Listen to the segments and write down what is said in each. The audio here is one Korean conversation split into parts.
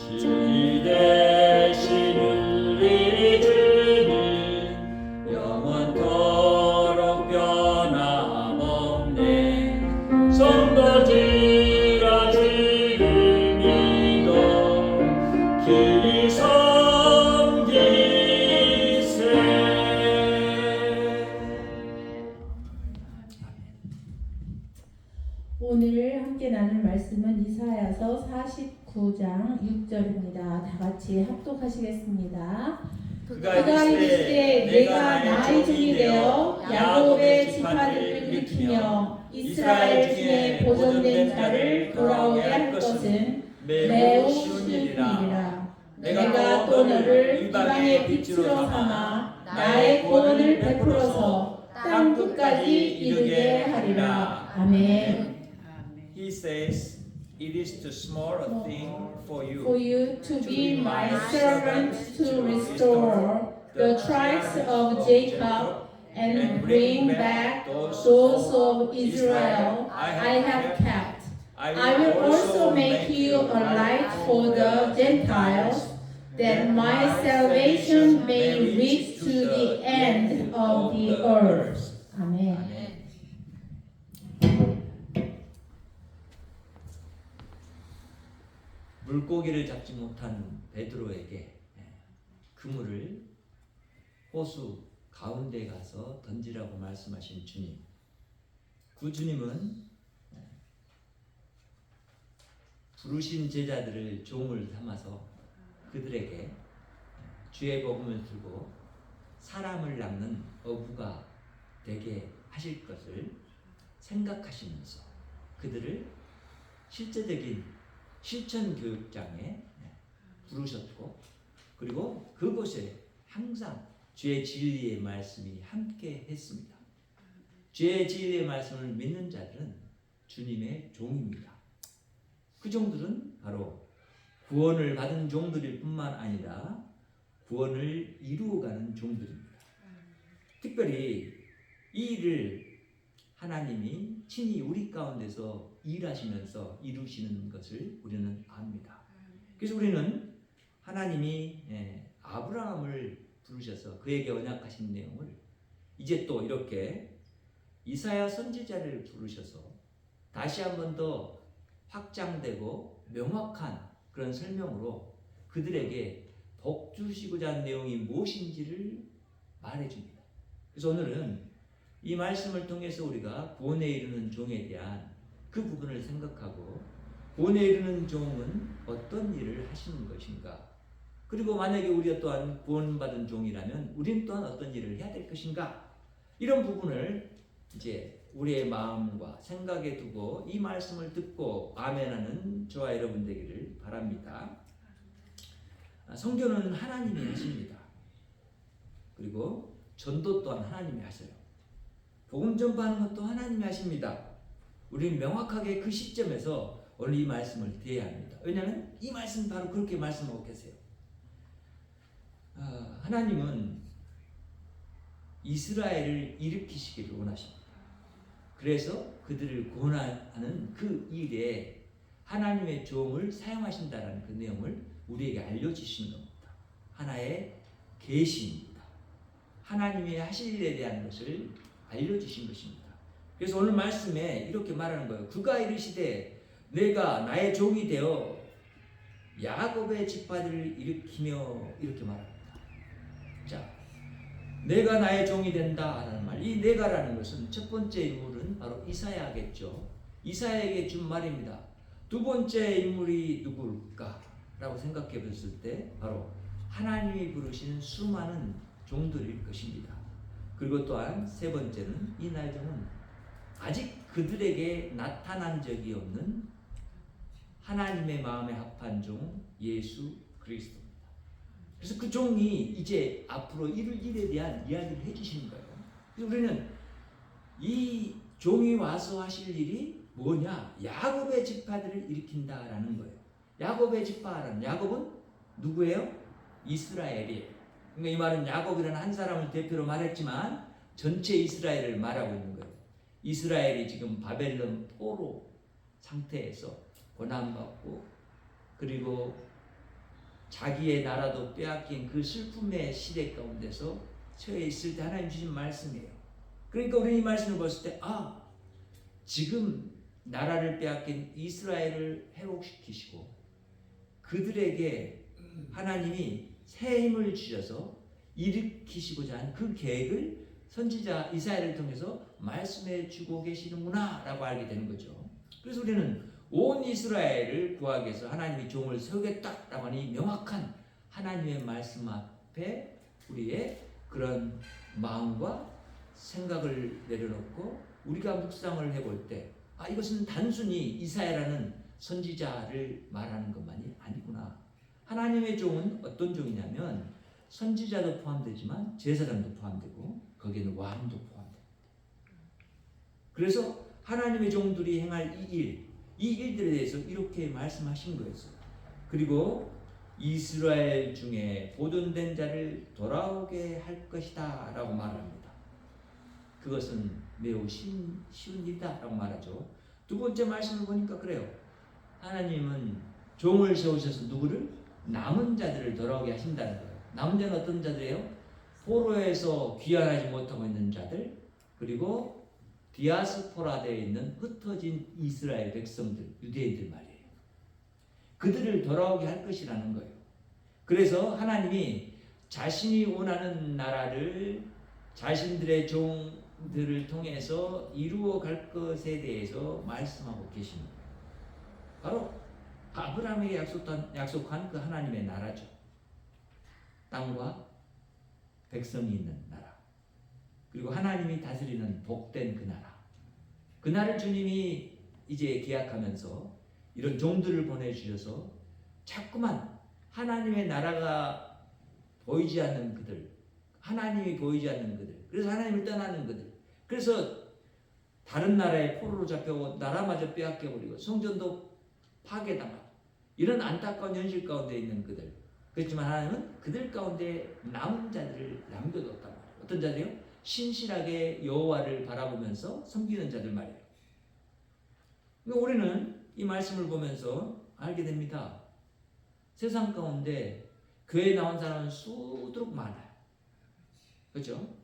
진리 되신 우리 주님 영원토록 변함없네. 성도들아 주를 믿어 길이 섬기세. 오늘 함께 나눌 말씀은 이사야서 49장 6절입니다. 다 같이 합독하시겠습니다. 그가 이르시되 내가 나의 종이 되어 야곱의 지파들을 일으키며 이스라엘 중에 보존된 자를 돌아오게 할 것은 매우 쉬운 일이라. 내가 또 너를 이방의 빛으로 삼아 나의 구원을 베풀어서 땅 끝까지 이르게 하리라. 아멘. He says, "It is too small a thing for For you to be my servant to restore the tribes of Jacob and bring back those of Israel I have kept. I will also make you a light for the Gentiles, that my salvation may reach to the end of the earth." 아멘. 물고기를 잡지 못한 베드로에게 그물을 호수 가운데 가서 던지라고 말씀하신 주님. 그 주님은 부르신 제자들을 종을 삼아서 그들에게 주의 복음을 들고 사람을 낚는 어부가 되게 하실 것을 생각하시면서 그들을 실제적인 실천 교육장에 부르셨고, 그리고 그곳에 항상 주의 진리의 말씀이 함께 했습니다. 주의 진리의 말씀을 믿는 자들은 주님의 종입니다. 그 종들은 바로 구원을 받은 종들일 뿐만 아니라 구원을 이루어가는 종들입니다. 특별히 이 일을 하나님이 친히 우리 가운데서 일하시면서 이루시는 것을 우리는 압니다. 그래서 우리는 하나님이 아브라함을 부르셔서 그에게 언약하신 내용을 이제 또 이렇게 이사야 선지자를 부르셔서 다시 한 번 더 확장되고 명확한 그런 설명으로 그들에게 복 주시고자 하는 내용이 무엇인지를 말해줍니다. 그래서 오늘은 이 말씀을 통해서 우리가 구원에 이르는 종에 대한 그 부분을 생각하고, 구원에 이르는 종은 어떤 일을 하시는 것인가, 그리고 만약에 우리가 또한 구원받은 종이라면 우리는 또한 어떤 일을 해야 될 것인가, 이런 부분을 이제 우리의 마음과 생각에 두고 이 말씀을 듣고 아멘하는 저와 여러분 되기를 바랍니다. 선교는 하나님이 하십니다. 그리고 전도 또한 하나님이 하세요. 복음 전파하는 것도 하나님이 하십니다. 우리는 명확하게 그 시점에서 오늘 이 말씀을 대해야 합니다. 왜냐하면 이 말씀 바로 그렇게 말씀하고 계세요. 하나님은 이스라엘을 일으키시기를 원하십니다. 그래서 그들을 구원하는 그 일에 하나님의 종을 사용하신다는 그 내용을 우리에게 알려주시는 겁니다. 하나의 계시입니다. 하나님이 하실 일에 대한 것을 알려주신 것입니다. 그래서 오늘 말씀에 이렇게 말하는 거예요. 그가 이르시되 내가 나의 종이 되어 야곱의 지파들을 일으키며, 이렇게 말합니다. 자, 내가 나의 종이 된다 하는 말, 이 내가라는 것은 첫 번째 인물은 바로 이사야겠죠. 이사야에게 준 말입니다. 두 번째 인물이 누굴까? 라고 생각해 봤을 때 바로 하나님이 부르시는 수많은 종들일 것입니다. 그리고 또한 세 번째는 이 나의 종은 아직 그들에게 나타난 적이 없는 하나님의 마음에 합한 종 예수 그리스도입니다. 그래서 그 종이 이제 앞으로 이룰 일에 대한 이야기를 해주시는 거예요. 그래서 우리는 이 종이 와서 하실 일이 뭐냐? 야곱의 지파들을 일으킨다라는 거예요. 야곱의 지파라는, 야곱은 누구예요? 이스라엘이에요. 그러니까 이 말은 야곱이라는 한 사람을 대표로 말했지만 전체 이스라엘을 말하고 있는 거예요. 이스라엘이 지금 바벨론 포로 상태에서 고난받고, 그리고 자기의 나라도 빼앗긴 그 슬픔의 시대 가운데서 처해 있을 때 하나님 주신 말씀이에요. 그러니까 우리는 이 말씀을 봤을 때 지금 나라를 빼앗긴 이스라엘을 회복시키시고 그들에게 하나님이 새 힘을 주셔서 일으키시고자 한 그 계획을 선지자 이사야를 통해서 말씀해 주고 계시는구나 라고 알게 되는 거죠. 그래서 우리는 온 이스라엘을 구하기 위해서 하나님이 종을 세우겠다라고 하는 이 명확한 하나님의 말씀 앞에 우리의 그런 마음과 생각을 내려놓고 우리가 묵상을 해볼 때 이것은 단순히 이사야라는 선지자를 말하는 것만이 아니구나. 하나님의 종은 어떤 종이냐면 선지자도 포함되지만 제사장도 포함되고 거기에는 왕도 포함됩니다. 그래서 하나님의 종들이 행할 이 일들에 대해서 이렇게 말씀하신 거였어요. 그리고 이스라엘 중에 보존된 자를 돌아오게 할 것이다 라고 말합니다. 그것은 매우 쉬운 일이다 라고 말하죠. 두 번째 말씀을 보니까 그래요. 하나님은 종을 세우셔서 누구를? 남은 자들을 돌아오게 하신다는 거예요. 남은 자는 어떤 자들이에요? 포로에서 귀환하지 못하고 있는 자들, 그리고 디아스포라되어 있는 흩어진 이스라엘 백성들, 유대인들 말이에요. 그들을 돌아오게 할 것이라는 거예요. 그래서 하나님이 자신이 원하는 나라를 자신들의 종들을 통해서 이루어 갈 것에 대해서 말씀하고 계십니다. 바로 아브라함에게 약속한 그 하나님의 나라죠. 땅과 백성이 있는 나라. 그리고 하나님이 다스리는 복된 그 나라. 그 나라를 주님이 이제 계약하면서 이런 종들을 보내주셔서 자꾸만 하나님의 나라가 보이지 않는 그들, 하나님이 보이지 않는 그들, 그래서 하나님을 떠나는 그들, 그래서 다른 나라에 포로로 잡혀고 나라마저 빼앗겨버리고 성전도 파괴당하고 이런 안타까운 현실 가운데 있는 그들. 그렇지만 하나님은 그들 가운데 남은 자들을 남겨뒀단 말이에요. 어떤 자들이요? 신실하게 여호와를 바라보면서 섬기는 자들 말이에요. 그러니까 우리는 이 말씀을 보면서 알게 됩니다. 세상 가운데 교회에 나온 사람은 수두룩 많아요. 그렇죠?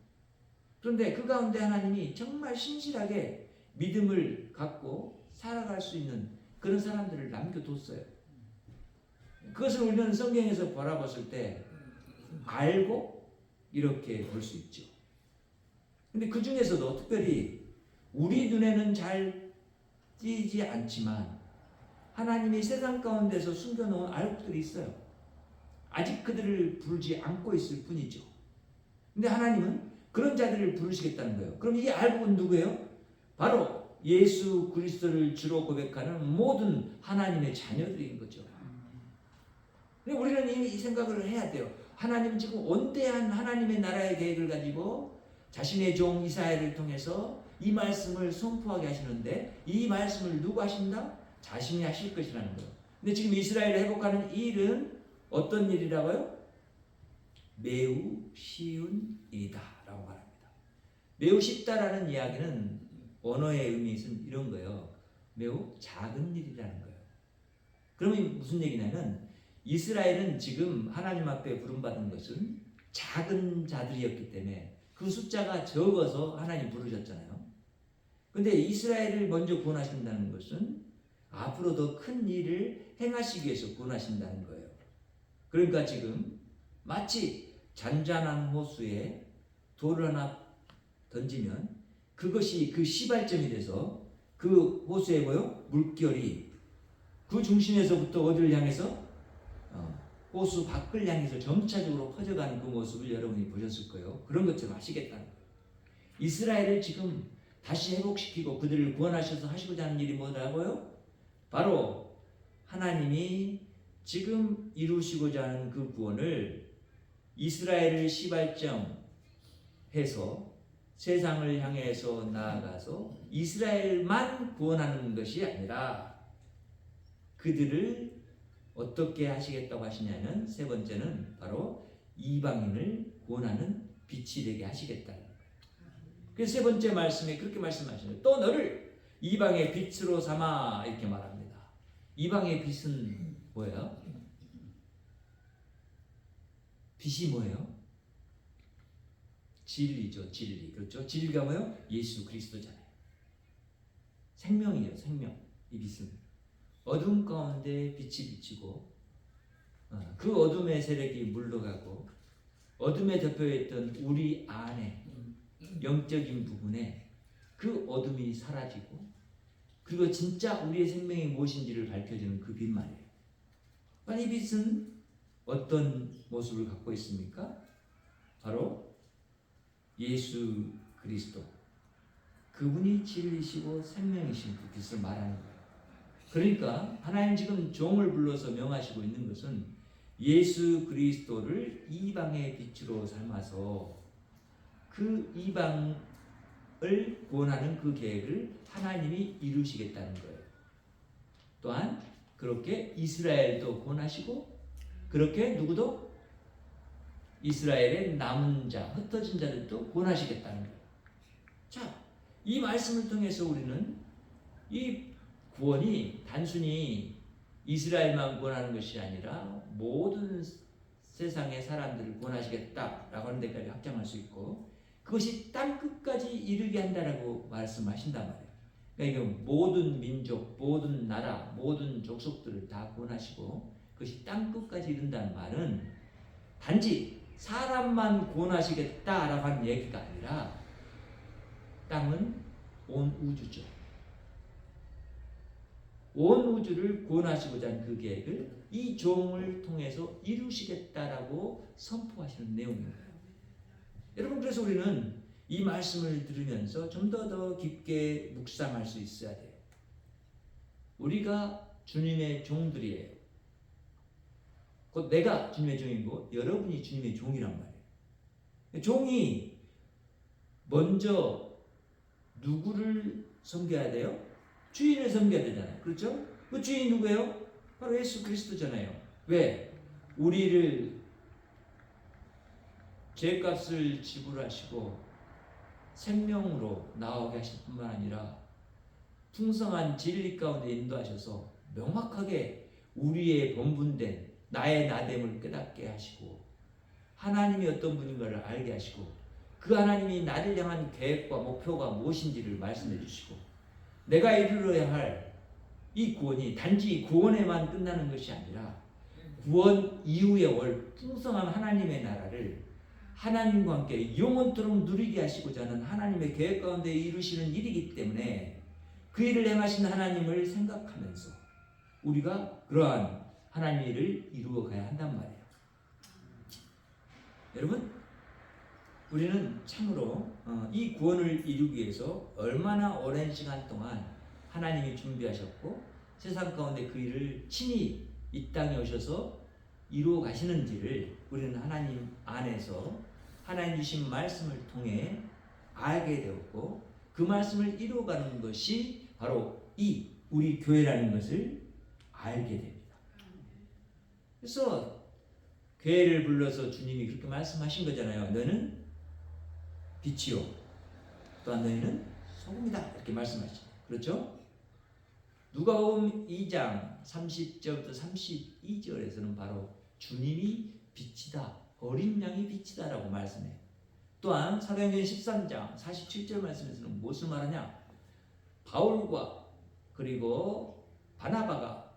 그런데 그 가운데 하나님이 정말 신실하게 믿음을 갖고 살아갈 수 있는 그런 사람들을 남겨뒀어요. 그것을 우리는 성경에서 바라봤을 때 알고 이렇게 볼 수 있죠. 근데 그 중에서도 특별히 우리 눈에는 잘 띄지 않지만 하나님이 세상 가운데서 숨겨놓은 알곡들이 있어요. 아직 그들을 부르지 않고 있을 뿐이죠. 근데 하나님은 그런 자들을 부르시겠다는 거예요. 그럼 이 알곡은 누구예요? 바로 예수 그리스도를 주로 고백하는 모든 하나님의 자녀들인 거죠. 우리는 이 생각을 해야 돼요. 하나님은 지금 원대한 하나님의 나라의 계획을 가지고 자신의 종 이사야를 통해서 이 말씀을 선포하게 하시는데 이 말씀을 누가 하신다? 자신이 하실 것이라는 거예요. 근데 지금 이스라엘을 회복하는 이 일은 어떤 일이라고요? 매우 쉬운 일이다 라고 말합니다. 매우 쉽다라는 이야기는 언어의 의미는 이런 거예요. 매우 작은 일이라는 거예요. 그러면 무슨 얘기냐면 이스라엘은 지금 하나님 앞에 부름받은 것은 작은 자들이었기 때문에 그 숫자가 적어서 하나님 부르셨잖아요. 근데 이스라엘을 먼저 구원하신다는 것은 앞으로 더 큰 일을 행하시기 위해서 구원하신다는 거예요. 그러니까 지금 마치 잔잔한 호수에 돌을 하나 던지면 그것이 그 시발점이 돼서 그 호수에 물결이 그 중심에서부터 어디를 향해서 호수 밖을 향해서 점차적으로 퍼져가는 그 모습을 여러분이 보셨을 거예요. 그런 것처럼 하시겠다는 거예요. 이스라엘을 지금 다시 회복시키고 그들을 구원하셔서 하시고자 하는 일이 뭐라고요? 바로 하나님이 지금 이루시고자 하는 그 구원을 이스라엘을 시발점 해서 세상을 향해서 나아가서 이스라엘만 구원하는 것이 아니라 그들을 어떻게 하시겠다고 하시냐면 세 번째는 바로 이방인을 구원하는 빛이 되게 하시겠다는 거예요. 그래서 세 번째 말씀에 그렇게 말씀하시네요. 또 너를 이방의 빛으로 삼아 이렇게 말합니다. 이방의 빛은 뭐예요? 빛이 뭐예요? 진리죠, 진리. 그렇죠? 진리가 뭐예요? 예수 그리스도잖아요. 생명이에요, 생명. 이 빛은 어둠 가운데 빛이 비치고 그 어둠의 세력이 물러가고 어둠에 덮여있던 우리 안에 영적인 부분에 그 어둠이 사라지고 그리고 진짜 우리의 생명이 무엇인지를 밝혀주는 그 빛 말이에요. 이 빛은 어떤 모습을 갖고 있습니까? 바로 예수 그리스도, 그분이 진리시고 생명이신 그 빛을 말하는 거예요. 그러니까 하나님 지금 종을 불러서 명하시고 있는 것은 예수 그리스도를 이방의 빛으로 삼아서 그 이방을 구원하는 그 계획을 하나님이 이루시겠다는 거예요. 또한 그렇게 이스라엘도 구원하시고 그렇게 누구도 이스라엘의 남은 자, 흩어진 자들도 구원하시겠다는 거예요. 자, 이 말씀을 통해서 우리는 이 구원이 단순히 이스라엘만 구원하는 것이 아니라 모든 세상의 사람들을 구원하시겠다라고 하는 데까지 확장할 수 있고 그것이 땅 끝까지 이르게 한다라고 말씀하신단 말이에요. 그러니까 모든 민족, 모든 나라, 모든 족속들을 다 구원하시고 그것이 땅 끝까지 이른다는 말은 단지 사람만 구원하시겠다라고 하는 얘기가 아니라 땅은 온 우주죠. 온 우주를 구원하시고자 하는 그 계획을 이 종을 통해서 이루시겠다라고 선포하시는 내용입니다. 여러분, 그래서 우리는 이 말씀을 들으면서 좀 더 깊게 묵상할 수 있어야 돼요. 우리가 주님의 종들이에요. 곧 내가 주님의 종이고 여러분이 주님의 종이란 말이에요. 종이 먼저 누구를 섬겨야 돼요? 주인을 섬겨야 되잖아요. 그렇죠? 그 주인이 누구예요? 바로 예수 그리스도잖아요. 왜? 우리를 죄값을 지불하시고 생명으로 나오게 하실 뿐만 아니라 풍성한 진리 가운데 인도하셔서 명확하게 우리의 본분된 나의 나됨을 깨닫게 하시고 하나님이 어떤 분인가를 알게 하시고 그 하나님이 나를 향한 계획과 목표가 무엇인지를 말씀해 주시고 내가 이루어야 할 이 구원이 단지 구원에만 끝나는 것이 아니라 구원 이후에 올 풍성한 하나님의 나라를 하나님과 함께 영원토록 누리게 하시고자 하는 하나님의 계획 가운데 이루시는 일이기 때문에 그 일을 행하신 하나님을 생각하면서 우리가 그러한 하나님의 일을 이루어 가야 한단 말이에요. 여러분, 우리는 참으로 이 구원을 이루기 위해서 얼마나 오랜 시간 동안 하나님이 준비하셨고 세상 가운데 그 일을 친히 이 땅에 오셔서 이루어 가시는지를 우리는 하나님 안에서 하나님 주신 말씀을 통해 알게 되었고 그 말씀을 이루어가는 것이 바로 이 우리 교회라는 것을 알게 됩니다. 그래서 교회를 불러서 주님이 그렇게 말씀하신 거잖아요. 너는 빛이요 또한 너희는 소금이다 이렇게 말씀하시죠. 그렇죠? 누가복음 2장 30절부터 32절에서는 바로 주님이 빛이다, 어린 양이 빛이다라고 말씀해요. 또한 사도행전 13장 47절 말씀에서는 무엇을 말하냐? 바울과 그리고 바나바가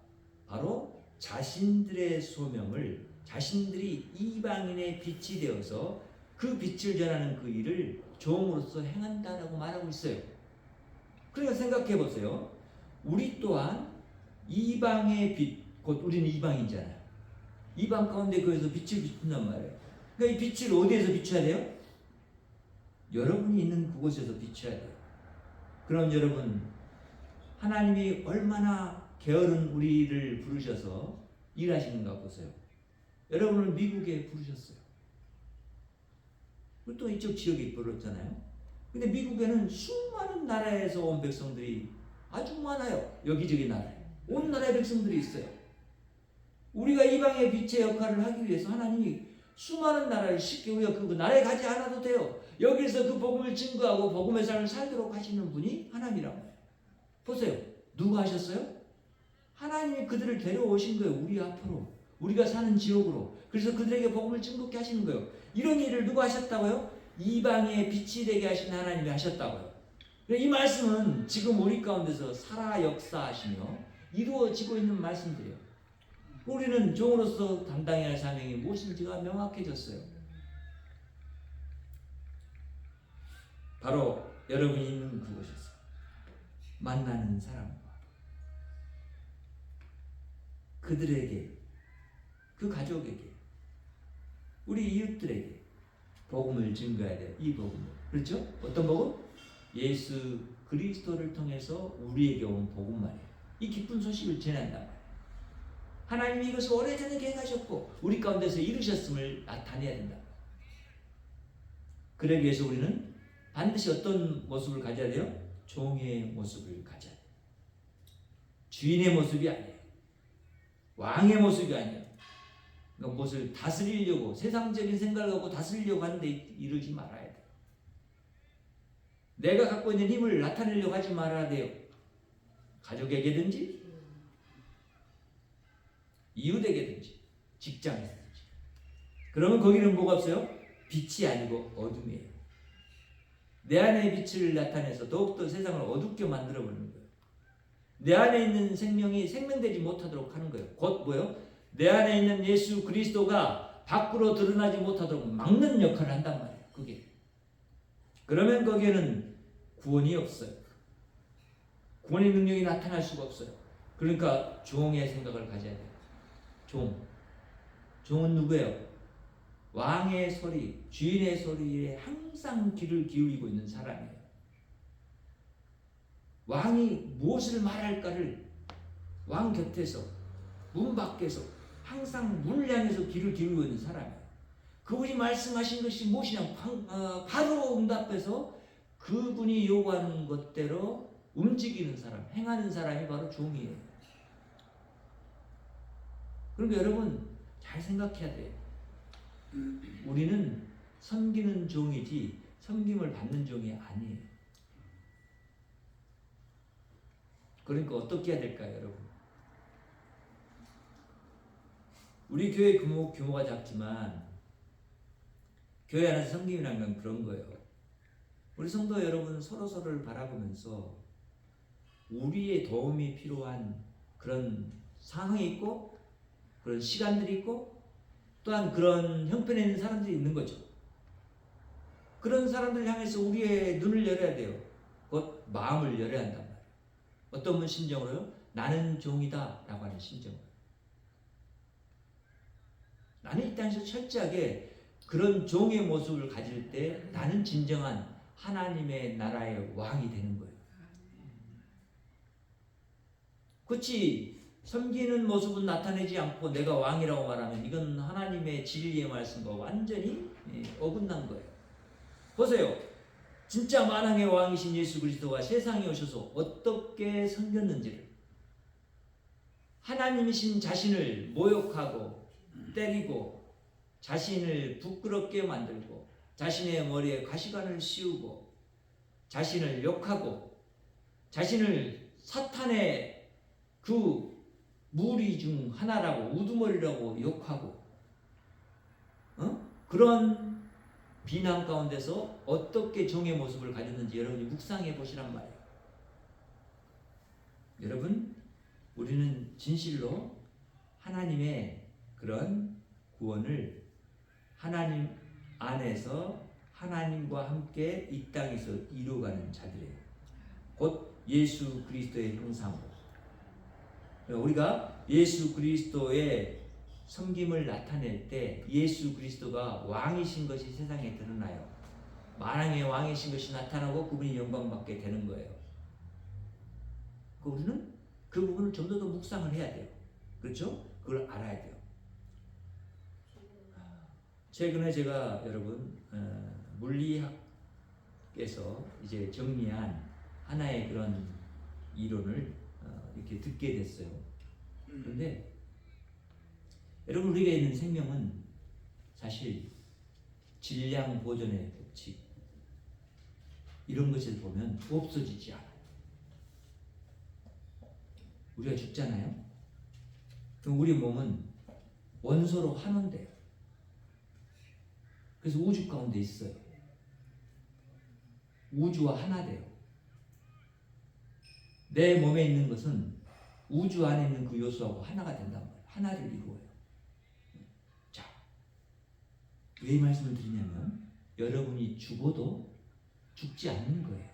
바로 자신들의 소명을 자신들이 이방인의 빛이 되어서 그 빛을 전하는 그 일을 종으로서 행한다라고 말하고 있어요. 그러니까 생각해 보세요. 우리 또한 이방의 빛, 곧 우리는 이방인잖아요. 이방 가운데 거기서 빛을 비춘단 말이에요. 그러니까 이 빛을 어디에서 비춰야 돼요? 여러분이 있는 그곳에서 비춰야 돼요. 그럼 여러분, 하나님이 얼마나 게으른 우리를 부르셔서 일하시는가 보세요. 여러분을 미국에 부르셨어요. 그리고 또 이쪽 지역에 부르셨잖아요. 근데 미국에는 수많은 나라에서 온 백성들이 아주 많아요. 여기저기 나라에. 온 나라의 백성들이 있어요. 우리가 이방의 빛의 역할을 하기 위해서 하나님이 수많은 나라를 쉽게 우리가 그 나라에 가지 않아도 돼요. 여기서 그 복음을 증거하고 복음의 삶을 살도록 하시는 분이 하나님이란 말이에요. 보세요. 누가 하셨어요? 하나님이 그들을 데려오신 거예요. 우리 앞으로. 우리가 사는 지옥으로. 그래서 그들에게 복음을 증거케 하시는 거예요. 이런 일을 누가 하셨다고요? 이방의 빛이 되게 하신 하나님이 하셨다고요. 이 말씀은 지금 우리 가운데서 살아 역사하시며 이루어지고 있는 말씀들이에요. 우리는 종으로서 담당해야 할 사명이 무엇인지가 명확해졌어요. 바로 여러분이 있는 그곳에서 만나는 사람과 그들에게, 그 가족에게, 우리 이웃들에게 복음을 증거해야 돼요. 이 복음을. 그렇죠? 어떤 복음? 예수 그리스도를 통해서 우리에게 온 복음 말이에요. 이 기쁜 소식을 전한단 말이에요. 하나님이 이것을 오래전에 계획하셨고 우리 가운데서 이루셨음을 나타내야 된다. 그러기 위해서 우리는 반드시 어떤 모습을 가져야 돼요? 종의 모습을 가져야 돼요. 주인의 모습이 아니에요. 왕의 모습이 아니에요. 그러니까 무엇을 다스리려고, 세상적인 생각을 갖고 다스리려고 하는데 이르지 말아야 돼요. 내가 갖고 있는 힘을 나타내려고 하지 말아야 돼요. 가족에게든지 이웃에게든지 직장에서든지. 그러면 거기는 뭐가 없어요? 빛이 아니고 어둠이에요. 내 안의 빛을 나타내서 더욱더 세상을 어둡게 만들어버리는 거예요. 내 안에 있는 생명이 생명되지 못하도록 하는 거예요. 곧 뭐예요? 내 안에 있는 예수 그리스도가 밖으로 드러나지 못하도록 막는 역할을 한단 말이에요. 그게. 그러면 거기에는 구원이 없어요. 구원의 능력이 나타날 수가 없어요. 그러니까 종의 생각을 가져야 돼요. 종은 누구예요? 왕의 소리, 주인의 소리에 항상 귀를 기울이고 있는 사람이에요. 왕이 무엇을 말할까를 왕 곁에서, 문 밖에서 항상 문을 향해서 귀를 기울이고 있는 사람이에요. 그분이 말씀하신 것이 무엇이냐, 바로 응답해서 그분이 요구하는 것대로 움직이는 사람, 행하는 사람이 바로 종이에요. 그러니까 여러분 잘 생각해야 돼요. 우리는 섬기는 종이지 섬김을 받는 종이 아니에요. 그러니까 어떻게 해야 될까요, 여러분? 우리 교회 규모가 작지만 교회 안에서 섬김이라는 건 그런 거예요. 우리 성도 여러분 서로서로를 바라보면서 우리의 도움이 필요한 그런 상황이 있고 그런 시간들이 있고 또한 그런 형편에 있는 사람들이 있는 거죠. 그런 사람들 향해서 우리의 눈을 열어야 돼요. 곧 마음을 열어야 한단 말이에요. 어떤 분 심정으로요? 나는 종이다 라고 하는 심정으로. 나는 이 땅에서 철저하게 그런 종의 모습을 가질 때 나는 진정한 하나님의 나라의 왕이 되는 거예요. 그렇지 섬기는 모습은 나타내지 않고 내가 왕이라고 말하면 이건 하나님의 진리의 말씀과 완전히 어긋난 거예요. 보세요. 진짜 만왕의 왕이신 예수 그리스도가 세상에 오셔서 어떻게 섬겼는지를, 하나님이신 자신을 모욕하고 때리고 자신을 부끄럽게 만들고 자신의 머리에 가시관을 씌우고 자신을 욕하고 자신을 사탄의 그 무리 중 하나라고 우두머리라고 욕하고 그런 비난 가운데서 어떻게 종의 모습을 가졌는지 여러분이 묵상해 보시란 말이에요. 여러분 우리는 진실로 하나님의 그런 구원을 하나님 안에서 하나님과 함께 이 땅에서 이루어가는 자들이에요. 곧 예수 그리스도의 형상으로. 우리가 예수 그리스도의 섬김을 나타낼 때 예수 그리스도가 왕이신 것이 세상에 드러나요. 만왕의 왕이신 것이 나타나고 그분이 영광받게 되는 거예요. 우리는 그 부분을 좀 더 묵상을 해야 돼요. 그렇죠? 그걸 알아야 돼요. 최근에 제가 여러분 물리학에서 이제 정리한 하나의 그런 이론을 이렇게 듣게 됐어요. 그런데 여러분 우리가 있는 생명은 사실 질량 보존의 법칙 이런 것을 보면 없어지지 않아요. 우리가 죽잖아요. 그럼 우리 몸은 원소로 환원돼요. 그래서 우주 가운데 있어요. 우주와 하나 돼요. 내 몸에 있는 것은 우주 안에 있는 그 요소하고 하나가 된단 말이에요. 하나를 이루어요. 자, 왜 이 말씀을 드리냐면 여러분이 죽어도 죽지 않는 거예요.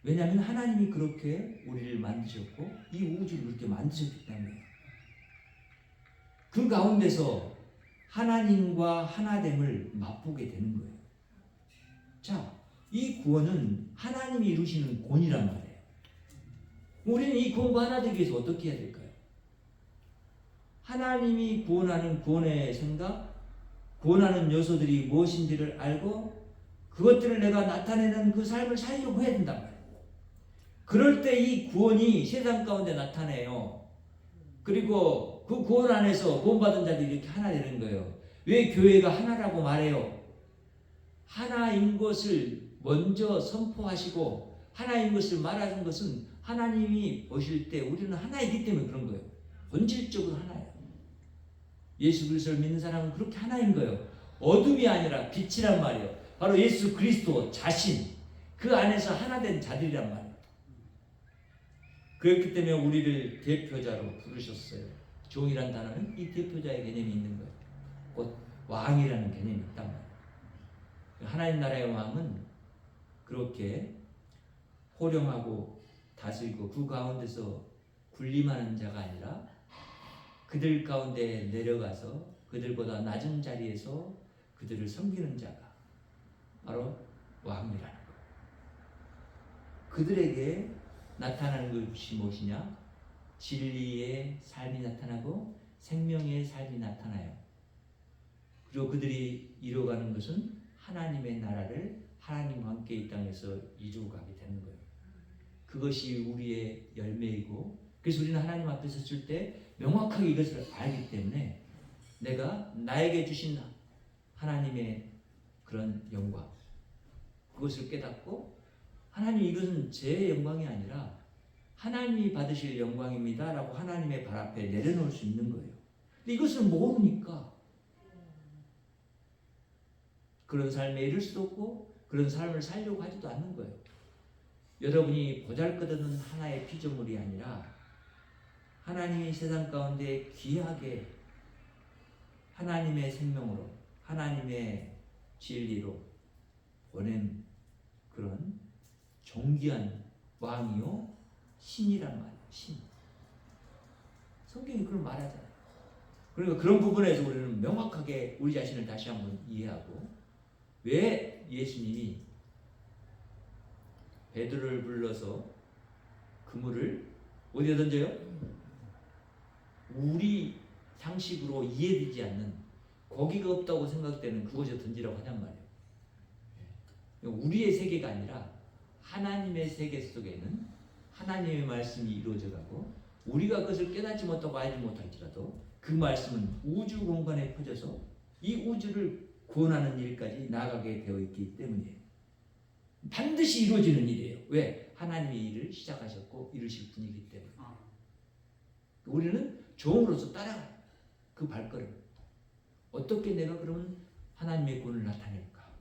왜냐하면 하나님이 그렇게 우리를 만드셨고 이 우주를 그렇게 만드셨기 때문에 그 가운데서 하나님과 하나됨을 맛보게 되는 거예요. 자, 이 구원은 하나님이 이루시는 구원이란 말이에요. 우리는 이 구원과 하나 되기 위해서 어떻게 해야 될까요? 하나님이 구원하는 구원의 생각, 구원하는 요소들이 무엇인지를 알고 그것들을 내가 나타내는 그 삶을 살려고 해야 된단 말이에요. 그럴 때 이 구원이 세상 가운데 나타내요. 그리고 그 구원 안에서 구원받은 자들이 이렇게 하나 되는 거예요. 왜 교회가 하나라고 말해요? 하나인 것을 먼저 선포하시고 하나인 것을 말하는 것은 하나님이 보실 때 우리는 하나이기 때문에 그런 거예요. 본질적으로 하나예요. 예수 그리스도를 믿는 사람은 그렇게 하나인 거예요. 어둠이 아니라 빛이란 말이에요. 바로 예수 그리스도 자신, 그 안에서 하나 된 자들이란 말이에요. 그렇기 때문에 우리를 대표자로 부르셨어요. 종이란 단어는 이 대표자의 개념이 있는 거예요. 곧 왕이라는 개념이 있단 말이에요. 하나님 나라의 왕은 그렇게 호령하고 다스리고 그 가운데서 군림하는 자가 아니라 그들 가운데 내려가서 그들보다 낮은 자리에서 그들을 섬기는 자가 바로 왕이라는 거예요. 그들에게 나타나는 것이 무엇이냐? 진리의 삶이 나타나고 생명의 삶이 나타나요. 그리고 그들이 이루어가는 것은 하나님의 나라를 하나님과 함께 이 땅에서 이루어가게 되는 거예요. 그것이 우리의 열매이고, 그래서 우리는 하나님 앞에 섰을 때 명확하게 이것을 알기 때문에 내가 나에게 주신 하나님의 그런 영광, 그것을 깨닫고 하나님 이것은 제 영광이 아니라 하나님이 받으실 영광입니다 라고 하나님의 발 앞에 내려놓을 수 있는 거예요. 근데 이것을 모르니까 그런 삶에 이를 수도 없고 그런 삶을 살려고 하지도 않는 거예요. 여러분이 보잘것없는 하나의 피조물이 아니라 하나님이 세상 가운데 귀하게 하나님의 생명으로 하나님의 진리로 보낸 그런 존귀한 왕이요 신이란 말이에요. 신. 성경이 그걸 말하잖아요. 그러니까 그런 부분에서 우리는 명확하게 우리 자신을 다시 한번 이해하고 왜 예수님이 베드로를 불러서 그물을 어디에 던져요? 우리 상식으로 이해되지 않는 고기가 없다고 생각되는 그곳에 던지라고 하단 말이에요. 우리의 세계가 아니라 하나님의 세계 속에는 하나님의 말씀이 이루어져가고 우리가 그것을 깨닫지 못하고 알지 못할지라도 그 말씀은 우주 공간에 퍼져서 이 우주를 구원하는 일까지 나아가게 되어 있기 때문이에요. 반드시 이루어지는 일이에요. 왜? 하나님의 일을 시작하셨고 이루실 분이기 때문에. 우리는 종으로서 따라가요. 그 발걸음. 어떻게 내가 그러면 하나님의 구원을 나타낼까?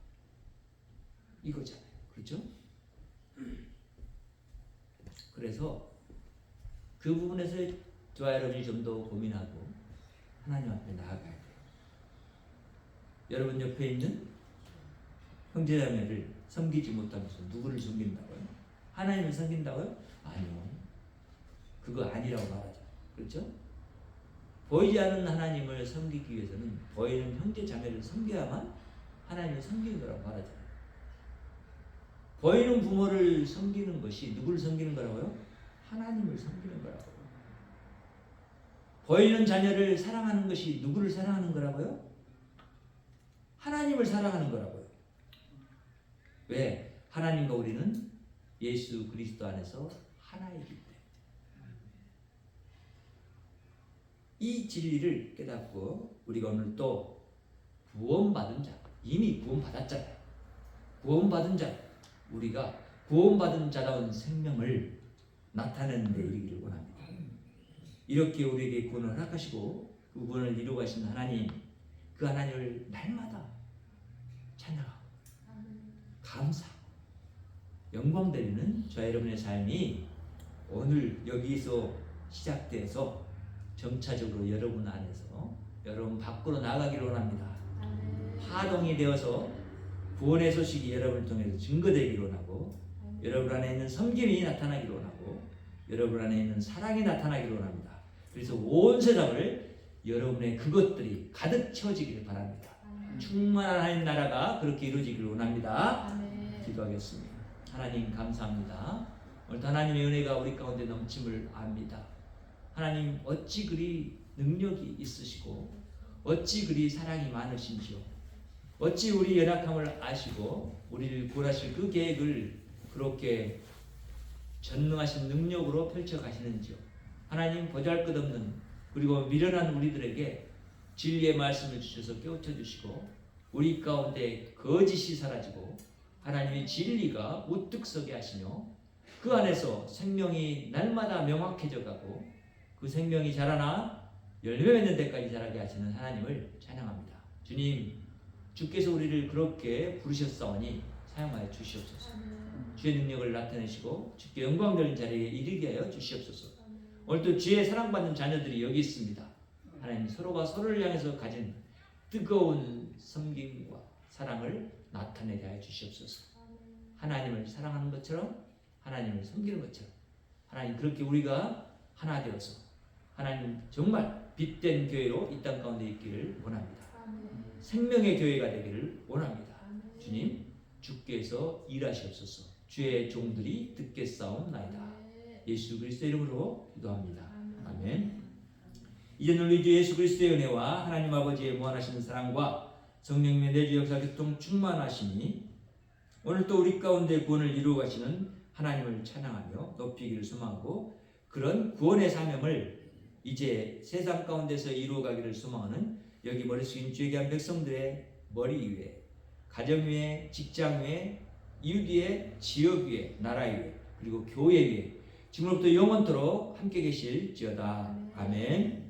이거잖아요. 그렇죠? 그래서 그 부분에서 저와 여러분이 좀 더 고민하고 하나님 앞에 나아가야 돼요. 여러분 옆에 있는 형제자매를 섬기지 못하면서 누구를 섬긴다고요? 하나님을 섬긴다고요? 아니요. 그거 아니라고 말하죠. 그렇죠? 보이지 않는 하나님을 섬기기 위해서는 보이는 형제자매를 섬겨야만 하나님을 섬기는 거라고 말하잖아요. 보이는 부모를 섬기는 것이 누구를 섬기는 거라고요? 하나님을 섬기는 거라고요. 보이는 자녀를 사랑하는 것이 누구를 사랑하는 거라고요? 하나님을 사랑하는 거라고요. 왜? 하나님과 우리는 예수 그리스도 안에서 하나이기 때문에. 이 진리를 깨닫고 우리가 오늘 또 구원받은 자, 이미 구원받았잖아요. 구원받은 자, 우리가 구원받은 자다운 생명을 나타내는 데 이르기를 원합니다. 이렇게 우리에게 구원을 허락하시고 그 구원을 이루어 가신 하나님, 그 하나님을 날마다 찬양하고 감사하고 영광 드리는 저와 여러분의 삶이 오늘 여기서 시작돼서 점차적으로 여러분 안에서 여러분 밖으로 나가기를 원합니다. 파동이 되어서 구원의 소식이 여러분을 통해서 증거되기를 원하고, 여러분 안에 있는 섬김이 나타나기를 원하고, 여러분 안에 있는 사랑이 나타나기를 원합니다. 그래서 온 세상을 여러분의 그것들이 가득 채워지기를 바랍니다. 충만한 하나님 나라가 그렇게 이루어지기를 원합니다. 기도하겠습니다. 하나님 감사합니다. 오늘 하나님의 은혜가 우리 가운데 넘침을 압니다. 하나님 어찌 그리 능력이 있으시고 어찌 그리 사랑이 많으신지요. 어찌 우리 연약함을 아시고 우리를 구원하실 그 계획을 그렇게 전능하신 능력으로 펼쳐가시는지요. 하나님 보잘것없는 그리고 미련한 우리들에게 진리의 말씀을 주셔서 깨우쳐 주시고 우리 가운데 거짓이 사라지고 하나님의 진리가 우뚝 서게 하시며 그 안에서 생명이 날마다 명확해져 가고 그 생명이 자라나 열매 맺는 데까지 자라게 하시는 하나님을 찬양합니다. 주님, 주께서 우리를 그렇게 부르셨사오니 사용하여 주시옵소서. 주의 능력을 나타내시고 주께 영광 돌린 자리에 이르게 하여 주시옵소서. 오늘도 주의 사랑받는 자녀들이 여기 있습니다. 하나님, 서로가 서로를 향해서 가진 뜨거운 섬김과 사랑을 나타내게 하여 주시옵소서. 하나님을 사랑하는 것처럼 하나님을 섬기는 것처럼 하나님, 그렇게 우리가 하나 되어서 하나님 정말 빛된 교회로 이 땅 가운데 있기를 원합니다. 생명의 교회가 되기를 원합니다. 주님, 주께서 일하시옵소서. 주의 종들이 듣겠사옵나이다. 예수 그리스도의 이름으로 기도합니다. 아멘. 이제는 우리 주 예수 그리스도의 은혜와 하나님 아버지의 무한하신 사랑과 성령님의 내주 역사 교통 충만하시니 오늘 또 우리 가운데 구원을 이루어 가시는 하나님을 찬양하며 높이기를 소망하고 그런 구원의 사명을 이제 세상 가운데서 이루어 가기를 소망하는 여기 머리 숙인 주의 귀한 백성들의 머리 위에, 가정 위에, 직장 위에, 이웃 위에, 지역 위에, 나라 위에, 그리고 교회 위에 지금부터 영원토록 함께 계실지어다. 아멘.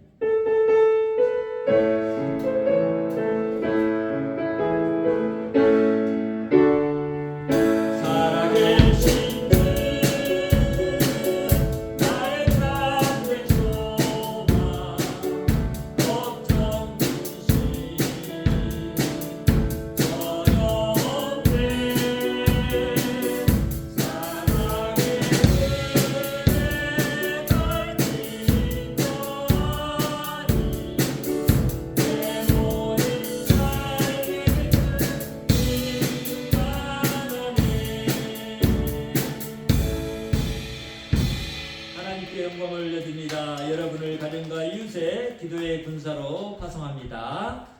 영광을 올려드립니다. 여러분을 가정과 이웃의 기도의 군사로 파송합니다.